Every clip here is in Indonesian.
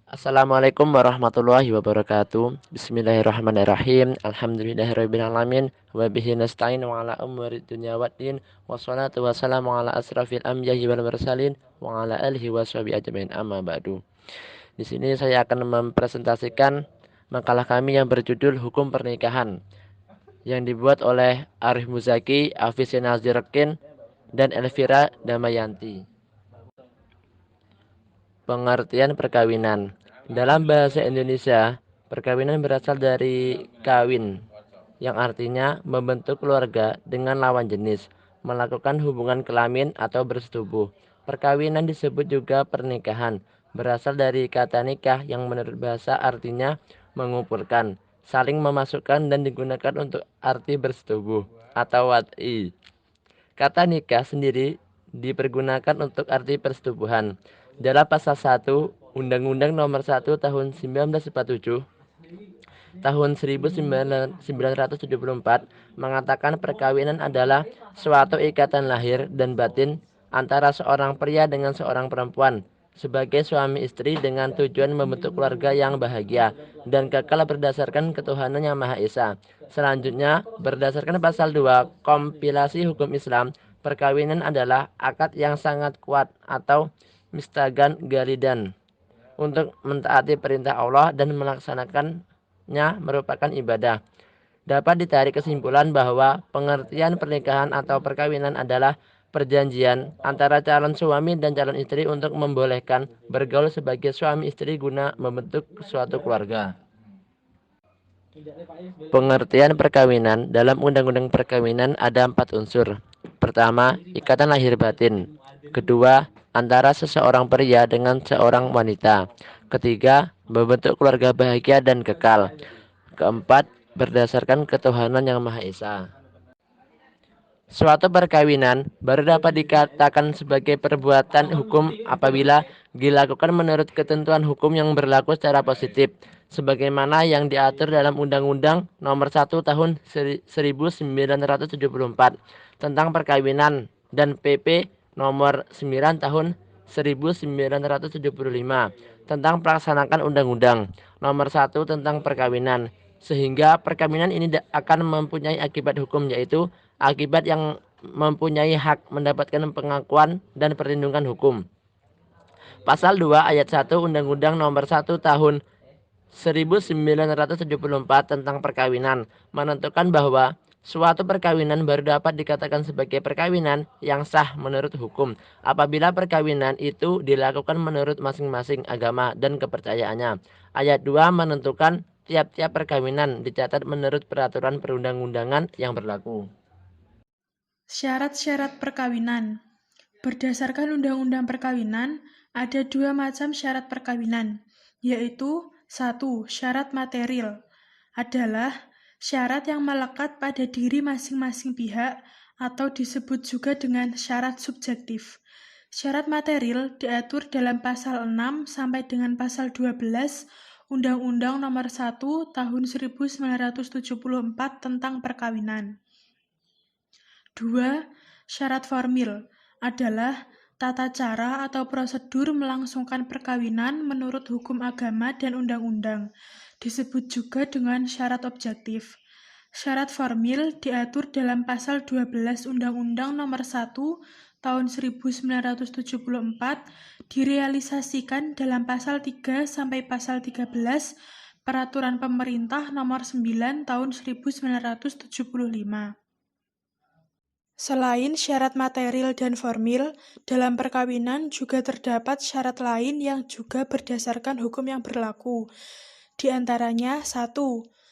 Assalamualaikum warahmatullahi wabarakatuh. Bismillahirrahmanirrahim. Alhamdulillahirrabbilalamin. Wa bihi nasta'in wa ala umuri dunya waddin. Wassalatu wassalamu ala asrafil anbiya'i wal mursalin wa ala alihi washabihi ajmain, amma ba'du. Di sini saya akan mempresentasikan makalah kami yang berjudul Hukum Pernikahan yang dibuat oleh Arif Muzaki, Hafiz Nazirkin, dan Elvira Damayanti. Pengertian perkawinan. Dalam bahasa Indonesia, perkawinan berasal dari kawin, yang artinya membentuk keluarga dengan lawan jenis, melakukan hubungan kelamin atau bersetubuh. Perkawinan disebut juga pernikahan, berasal dari kata nikah yang menurut bahasa artinya mengumpulkan, saling memasukkan dan digunakan untuk arti bersetubuh atau wad'i. Kata nikah sendiri dipergunakan untuk arti persetubuhan. Dalam pasal 1 Undang-Undang Nomor 1 Tahun 1947 tahun 1974 mengatakan perkawinan adalah suatu ikatan lahir dan batin antara seorang pria dengan seorang perempuan sebagai suami istri dengan tujuan membentuk keluarga yang bahagia dan kekal berdasarkan ketuhanan yang Maha Esa. Selanjutnya, berdasarkan pasal 2 Kompilasi Hukum Islam, perkawinan adalah akad yang sangat kuat atau mistagan galidan untuk mentaati perintah Allah dan melaksanakannya merupakan ibadah. Dapat ditarik kesimpulan bahwa pengertian pernikahan atau perkawinan adalah perjanjian antara calon suami dan calon istri untuk membolehkan bergaul sebagai suami istri guna membentuk suatu keluarga. Pengertian perkawinan dalam Undang-Undang Perkawinan ada 4 unsur. Pertama, ikatan lahir batin. Kedua, antara seseorang pria dengan seorang wanita. Ketiga, membentuk keluarga bahagia dan kekal. Keempat, berdasarkan ketuhanan yang Maha Esa. Suatu perkawinan baru dapat dikatakan sebagai perbuatan hukum apabila dilakukan menurut ketentuan hukum yang berlaku secara positif, sebagaimana yang diatur dalam Undang-Undang Nomor 1 Tahun 1974 tentang perkawinan dan PP Nomor 9 Tahun 1975 tentang pelaksanaan Undang-Undang Nomor 1 tentang perkawinan, sehingga perkawinan ini akan mempunyai akibat hukum, yaitu akibat yang mempunyai hak mendapatkan pengakuan dan perlindungan hukum. Pasal 2 ayat 1 Undang-Undang Nomor 1 Tahun 1974 tentang perkawinan menentukan bahwa suatu perkawinan baru dapat dikatakan sebagai perkawinan yang sah menurut hukum apabila perkawinan itu dilakukan menurut masing-masing agama dan kepercayaannya. Ayat 2 menentukan tiap-tiap perkawinan dicatat menurut peraturan perundang-undangan yang berlaku. Syarat-syarat perkawinan. Berdasarkan Undang-Undang Perkawinan, ada 2 macam syarat perkawinan, yaitu 1. Syarat material adalah syarat yang melekat pada diri masing-masing pihak atau disebut juga dengan syarat subjektif. Syarat material diatur dalam pasal 6 sampai dengan pasal 12 Undang-Undang Nomor 1 Tahun 1974 tentang perkawinan. 2. Syarat formil adalah tata cara atau prosedur melangsungkan perkawinan menurut hukum agama dan undang-undang, disebut juga dengan syarat objektif. Syarat formil diatur dalam pasal 12 Undang-Undang Nomor 1 Tahun 1974 direalisasikan dalam pasal 3 sampai pasal 13 Peraturan Pemerintah Nomor 9 Tahun 1975. Selain syarat material dan formil, dalam perkawinan juga terdapat syarat lain yang juga berdasarkan hukum yang berlaku. Di antaranya, 1.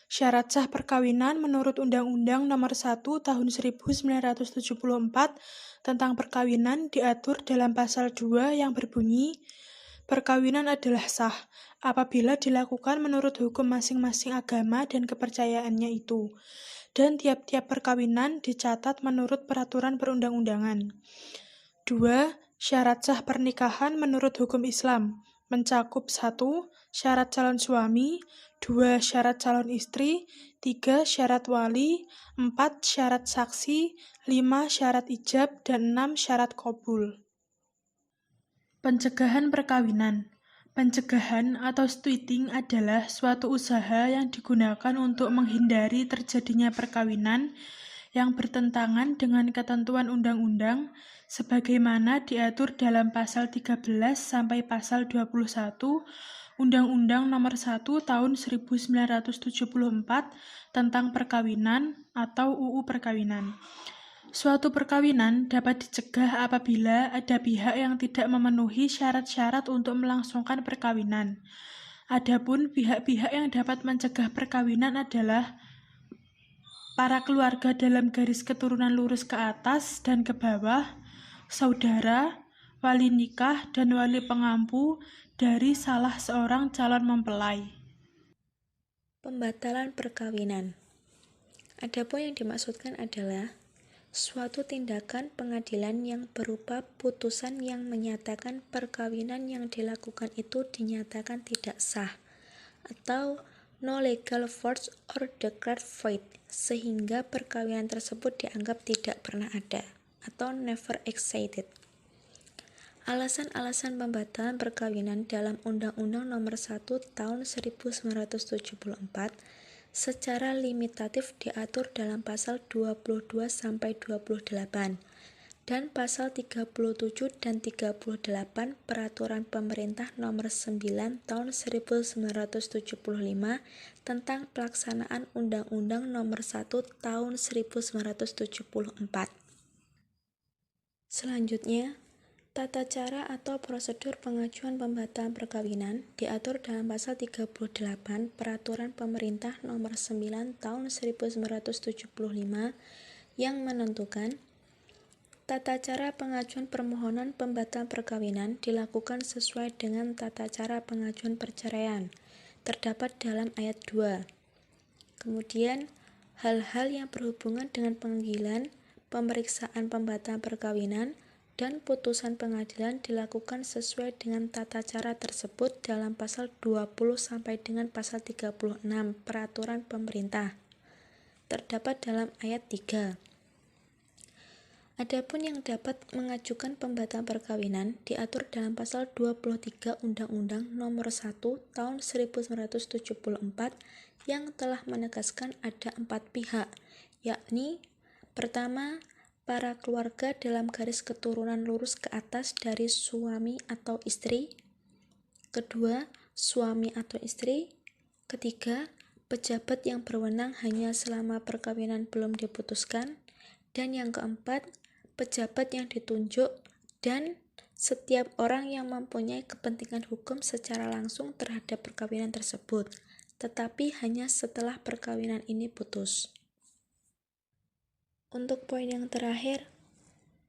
Syarat sah perkawinan menurut Undang-Undang Nomor 1 Tahun 1974 tentang perkawinan diatur dalam pasal 2 yang berbunyi, perkawinan adalah sah apabila dilakukan menurut hukum masing-masing agama dan kepercayaannya itu, dan tiap-tiap perkawinan dicatat menurut peraturan perundang-undangan. 2. Syarat sah pernikahan menurut hukum Islam mencakup 1. Syarat calon suami, 2. Syarat calon istri, 3. Syarat wali, 4. Syarat saksi, 5. Syarat ijab, dan 6. Syarat qabul. Pencegahan perkawinan. Pencegahan atau sweeting adalah suatu usaha yang digunakan untuk menghindari terjadinya perkawinan yang bertentangan dengan ketentuan undang-undang sebagaimana diatur dalam pasal 13 sampai pasal 21 Undang-Undang Nomor 1 Tahun 1974 tentang Perkawinan atau UU Perkawinan. Suatu perkawinan dapat dicegah apabila ada pihak yang tidak memenuhi syarat-syarat untuk melangsungkan perkawinan. Adapun pihak-pihak yang dapat mencegah perkawinan adalah para keluarga dalam garis keturunan lurus ke atas dan ke bawah, saudara, wali nikah, dan wali pengampu dari salah seorang calon mempelai. Pembatalan perkawinan. Adapun yang dimaksudkan adalah suatu tindakan pengadilan yang berupa putusan yang menyatakan perkawinan yang dilakukan itu dinyatakan tidak sah atau no legal force or declared void, sehingga perkawinan tersebut dianggap tidak pernah ada atau never existed. Alasan-alasan pembatalan perkawinan dalam Undang-Undang Nomor 1 Tahun 1974 secara limitatif diatur dalam pasal 22 sampai 28 dan pasal 37 dan 38 Peraturan Pemerintah Nomor 9 Tahun 1975 tentang pelaksanaan Undang-Undang Nomor 1 Tahun 1974. Selanjutnya, tata cara atau prosedur pengajuan pembatalan perkawinan diatur dalam pasal 38 Peraturan Pemerintah Nomor 9 Tahun 1975 yang menentukan tata cara pengajuan permohonan pembatalan perkawinan dilakukan sesuai dengan tata cara pengajuan perceraian terdapat dalam ayat 2. Kemudian, hal-hal yang berhubungan dengan panggilan, pemeriksaan pembatalan perkawinan, dan putusan pengadilan dilakukan sesuai dengan tata cara tersebut dalam pasal 20 sampai dengan pasal 36 Peraturan Pemerintah terdapat dalam ayat 3. Adapun yang dapat mengajukan pembatalan perkawinan diatur dalam pasal 23 Undang-Undang Nomor 1 Tahun 1974 yang telah menegaskan ada 4 pihak, yakni pertama, para keluarga dalam garis keturunan lurus ke atas dari suami atau istri. Kedua, suami atau istri. Ketiga, pejabat yang berwenang hanya selama perkawinan belum diputuskan. Dan yang keempat, pejabat yang ditunjuk dan setiap orang yang mempunyai kepentingan hukum secara langsung terhadap perkawinan tersebut, tetapi hanya setelah perkawinan ini putus. Untuk poin yang terakhir,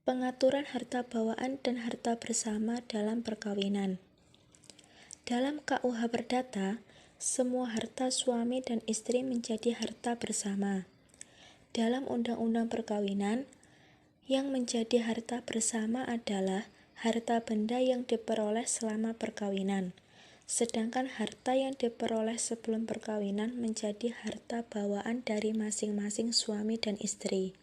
pengaturan harta bawaan dan harta bersama dalam perkawinan. Dalam KUH Perdata, semua harta suami dan istri menjadi harta bersama. Dalam Undang-Undang Perkawinan, yang menjadi harta bersama adalah harta benda yang diperoleh selama perkawinan, sedangkan harta yang diperoleh sebelum perkawinan menjadi harta bawaan dari masing-masing suami dan istri.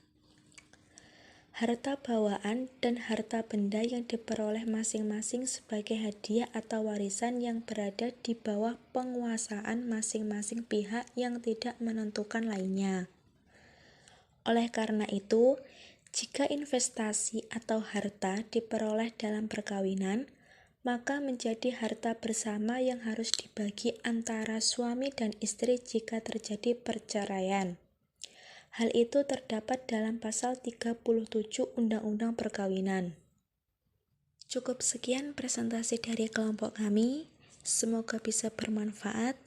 Harta bawaan dan harta benda yang diperoleh masing-masing sebagai hadiah atau warisan yang berada di bawah penguasaan masing-masing pihak yang tidak menentukan lainnya. Oleh karena itu, jika investasi atau harta diperoleh dalam perkawinan, maka menjadi harta bersama yang harus dibagi antara suami dan istri jika terjadi perceraian. Hal itu terdapat dalam pasal 37 Undang-Undang Perkawinan. Cukup sekian presentasi dari kelompok kami. Semoga bisa bermanfaat.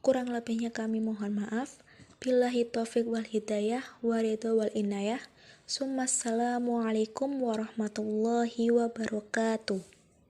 Kurang lebihnya kami mohon maaf. Billahi taufiq wal hidayah, waridho wal inayah. Assalamualaikum warahmatullahi wabarakatuh.